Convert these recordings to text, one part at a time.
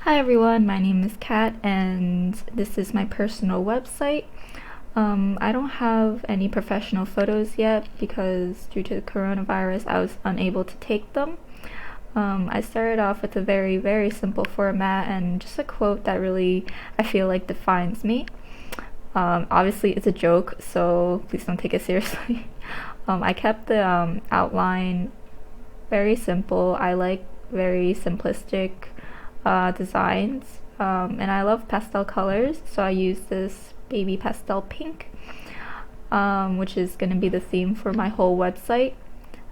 Hi everyone, my name is Kat and this is my personal website. I don't have any professional photos yet because due to the coronavirus I was unable to take them. I started off with a very simple format and just a quote that really I feel like defines me. Obviously it's a joke, so please don't take it seriously. I kept the outline very simple. I like very simplistic designs, and I love pastel colors, so I use this baby pastel pink, which is going to be the theme for my whole website.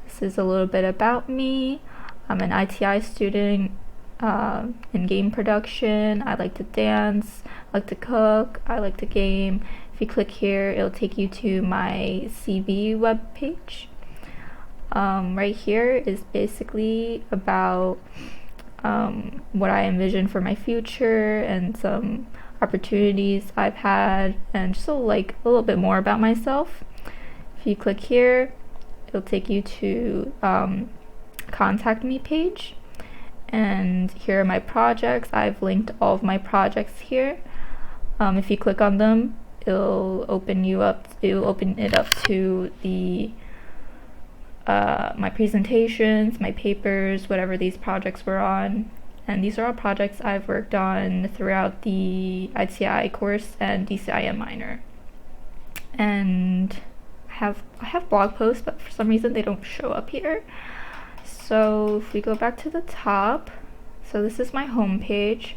This is a little bit about me. I'm an ITI student in game production. I like to dance, I like to cook, I like to game. If you click here, it'll take you to my CV webpage. Right here is basically about what I envision for my future and some opportunities I've had, and just a little bit more about myself. If you click here, it'll take you to contact me page, and here are my projects. I've linked all of my projects here. If you click on them, it'll open it up to the my presentations, my papers, whatever these projects were on. And these are all projects I've worked on throughout the ITI course and DCIM minor. And I have blog posts, but for some reason they don't show up here. So if we go back to the top, so this is my home page.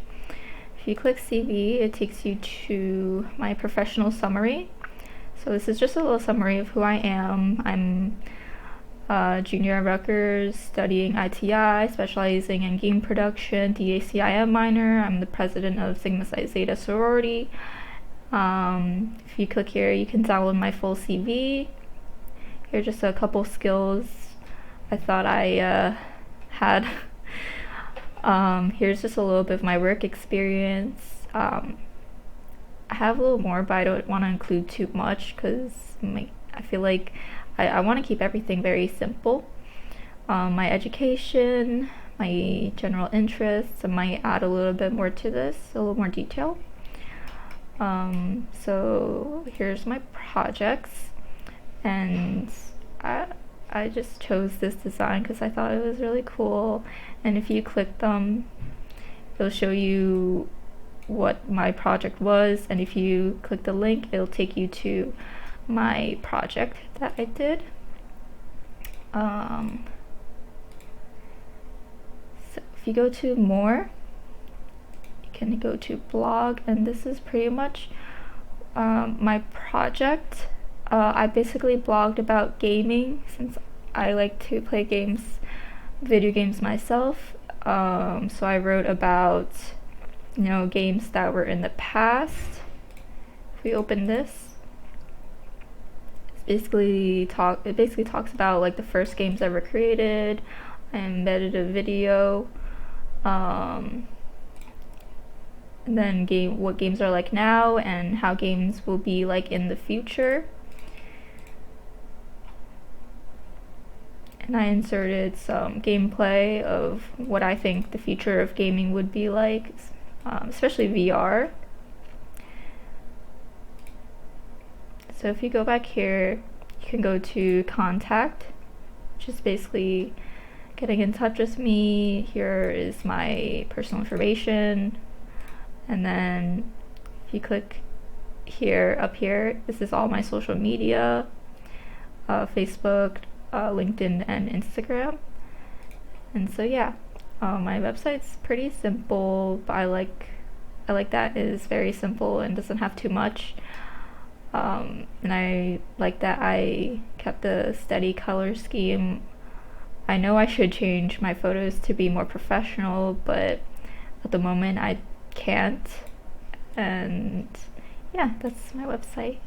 If you click CV, it takes you to my professional summary. So this is just a little summary of who I am. I'm junior at Rutgers, studying ITI, specializing in game production, DACIM minor. I'm the president of Sigma Psi Zeta sorority. If you click here, you can download my full CV. Here are just a couple skills I thought I had. Here's just a little bit of my work experience. I have a little more, but I don't want to include too much because I feel like I want to keep everything very simple. My education, my general interests, I might add a little bit more to this, a little more detail. So here's my projects, and I just chose this design because I thought it was really cool. And if you click them, it'll show you what my project was, and if you click the link, it'll take you to my project that I did. So if you go to more, you can go to blog, and this is pretty much my project. I basically blogged about gaming since I like to play video games myself. So I wrote about games that were in the past. If we open this, it basically talks about the first games ever created. I embedded a video, and then what games are like now and how games will be like in the future. And I inserted some gameplay of what I think the future of gaming would be like, especially VR. So if you go back here, you can go to contact, which is basically getting in touch with me. Here is my personal information, and then if you click here, up here, this is all my social media, Facebook, LinkedIn, and Instagram. And so yeah, my website's pretty simple, but I like that it is very simple and doesn't have too much. And I like that I kept the steady color scheme. I know I should change my photos to be more professional, but at the moment I can't. And yeah, that's my website.